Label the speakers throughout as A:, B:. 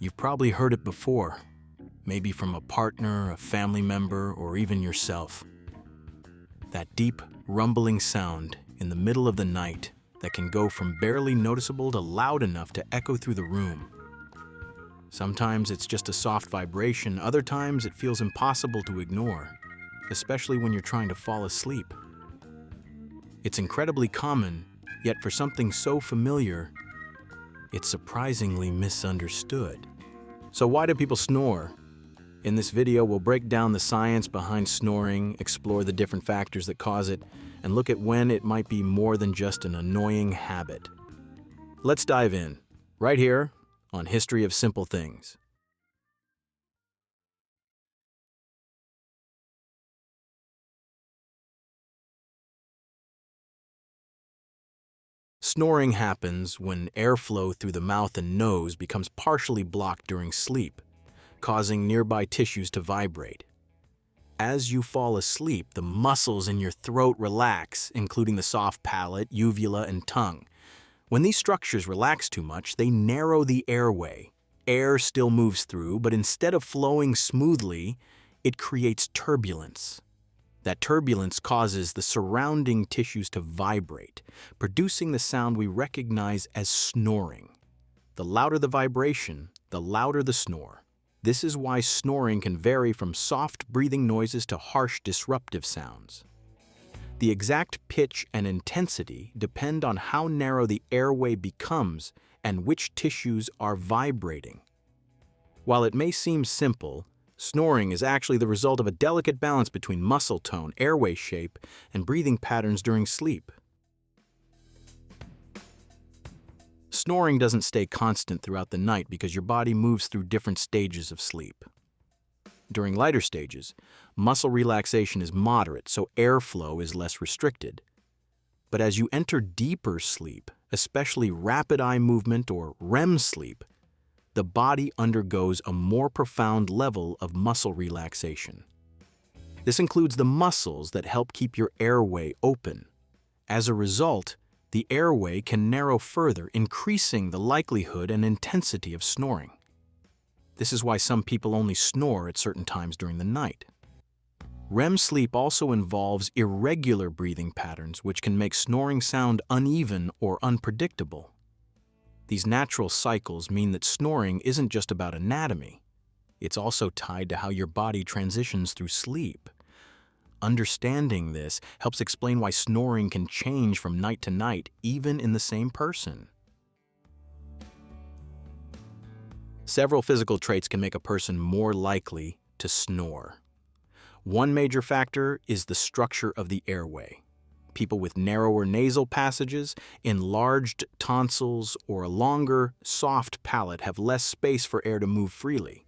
A: You've probably heard it before, maybe from a partner, a family member, or even yourself. That deep, rumbling sound in the middle of the night that can go from barely noticeable to loud enough to echo through the room. Sometimes it's just a soft vibration, other times it feels impossible to ignore, especially when you're trying to fall asleep. It's incredibly common, yet for something so familiar, it's surprisingly misunderstood. So why do people snore? In this video, we'll break down the science behind snoring, explore the different factors that cause it, and look at when it might be more than just an annoying habit. Let's dive in, right here on History of Simple Things. Snoring happens when airflow through the mouth and nose becomes partially blocked during sleep, causing nearby tissues to vibrate. As you fall asleep, the muscles in your throat relax, including the soft palate, uvula, and tongue. When these structures relax too much, they narrow the airway. Air still moves through, but instead of flowing smoothly, it creates turbulence. That turbulence causes the surrounding tissues to vibrate, producing the sound we recognize as snoring. The louder the vibration, the louder the snore. This is why snoring can vary from soft breathing noises to harsh disruptive sounds. The exact pitch and intensity depend on how narrow the airway becomes and which tissues are vibrating. While it may seem simple, snoring is actually the result of a delicate balance between muscle tone, airway shape, and breathing patterns during sleep. Snoring doesn't stay constant throughout the night because your body moves through different stages of sleep. During lighter stages, muscle relaxation is moderate, so airflow is less restricted. But as you enter deeper sleep, especially rapid eye movement or REM sleep, the body undergoes a more profound level of muscle relaxation. This includes the muscles that help keep your airway open. As a result, the airway can narrow further, increasing the likelihood and intensity of snoring. This is why some people only snore at certain times during the night. REM sleep also involves irregular breathing patterns, which can make snoring sound uneven or unpredictable. These natural cycles mean that snoring isn't just about anatomy. It's also tied to how your body transitions through sleep. Understanding this helps explain why snoring can change from night to night, even in the same person. Several physical traits can make a person more likely to snore. One major factor is the structure of the airway. People with narrower nasal passages, enlarged tonsils, or a longer, soft palate have less space for air to move freely.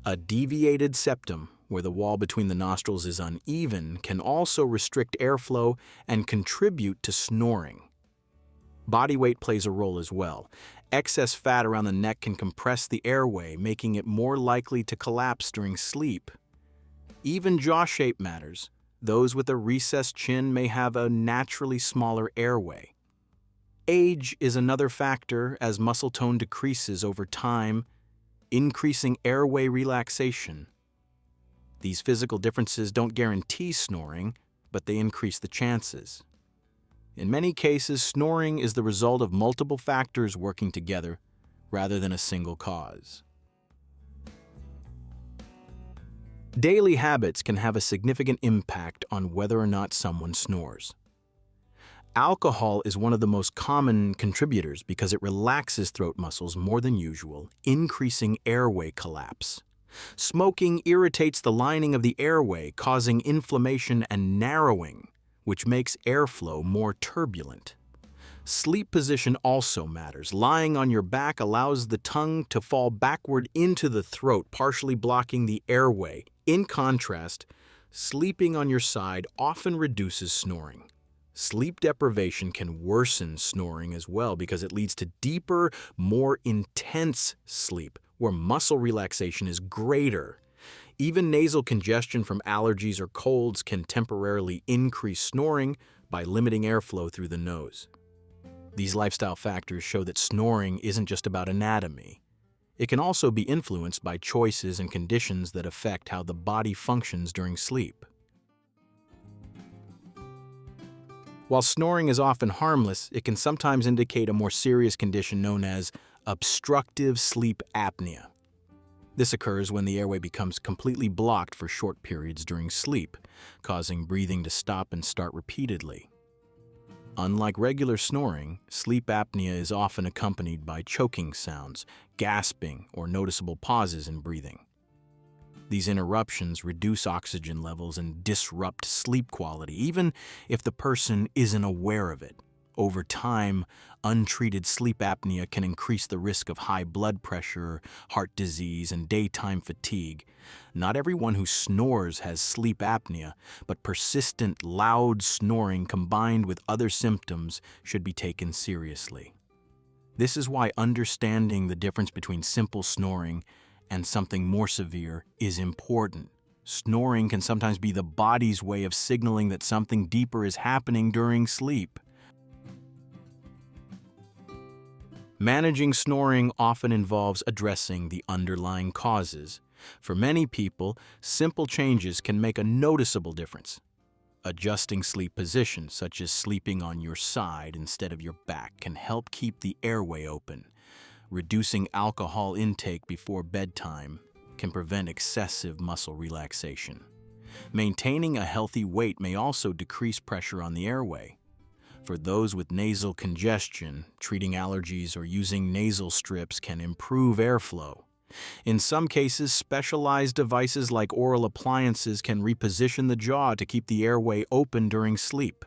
A: A deviated septum, where the wall between the nostrils is uneven, can also restrict airflow and contribute to snoring. Body weight plays a role as well. Excess fat around the neck can compress the airway, making it more likely to collapse during sleep. Even jaw shape matters. Those with a recessed chin may have a naturally smaller airway. Age is another factor as muscle tone decreases over time, increasing airway relaxation. These physical differences don't guarantee snoring, but they increase the chances. In many cases, snoring is the result of multiple factors working together rather than a single cause. Daily habits can have a significant impact on whether or not someone snores. Alcohol is one of the most common contributors because it relaxes throat muscles more than usual, increasing airway collapse. Smoking irritates the lining of the airway, causing inflammation and narrowing, which makes airflow more turbulent. Sleep position also matters. Lying on your back allows the tongue to fall backward into the throat, partially blocking the airway. In contrast, sleeping on your side often reduces snoring. Sleep deprivation can worsen snoring as well because it leads to deeper, more intense sleep, where muscle relaxation is greater. Even nasal congestion from allergies or colds can temporarily increase snoring by limiting airflow through the nose. These lifestyle factors show that snoring isn't just about anatomy. It can also be influenced by choices and conditions that affect how the body functions during sleep. While snoring is often harmless, it can sometimes indicate a more serious condition known as obstructive sleep apnea. This occurs when the airway becomes completely blocked for short periods during sleep, causing breathing to stop and start repeatedly. Unlike regular snoring, sleep apnea is often accompanied by choking sounds, gasping, or noticeable pauses in breathing. These interruptions reduce oxygen levels and disrupt sleep quality, even if the person isn't aware of it. Over time, untreated sleep apnea can increase the risk of high blood pressure, heart disease, and daytime fatigue. Not everyone who snores has sleep apnea, but persistent, loud snoring combined with other symptoms should be taken seriously. This is why understanding the difference between simple snoring and something more severe is important. Snoring can sometimes be the body's way of signaling that something deeper is happening during sleep. Managing snoring often involves addressing the underlying causes. For many people, simple changes can make a noticeable difference. Adjusting sleep positions, such as sleeping on your side instead of your back, can help keep the airway open. Reducing alcohol intake before bedtime can prevent excessive muscle relaxation. Maintaining a healthy weight may also decrease pressure on the airway. For those with nasal congestion, treating allergies or using nasal strips can improve airflow. In some cases, specialized devices like oral appliances can reposition the jaw to keep the airway open during sleep.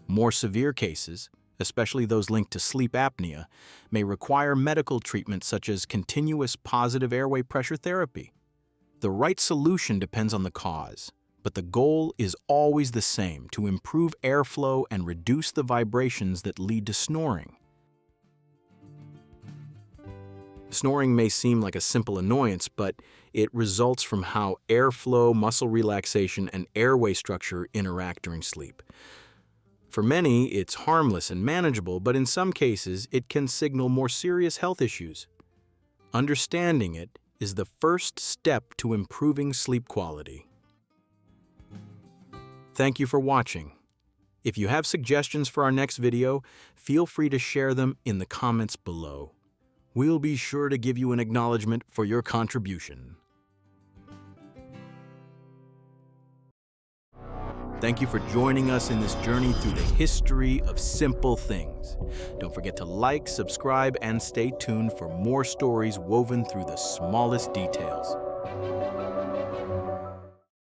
A: More severe cases, especially those linked to sleep apnea, may require medical treatment such as continuous positive airway pressure therapy. The right solution depends on the cause, but the goal is always the same: to improve airflow and reduce the vibrations that lead to snoring. Snoring may seem like a simple annoyance, but it results from how airflow, muscle relaxation, and airway structure interact during sleep. For many, it's harmless and manageable, but in some cases, it can signal more serious health issues. Understanding it is the first step to improving sleep quality. Thank you for watching. If you have suggestions for our next video, feel free to share them in the comments below. We'll be sure to give you an acknowledgement for your contribution. Thank you for joining us in this journey through the history of simple things. Don't forget to like, subscribe, and stay tuned for more stories woven through the smallest details.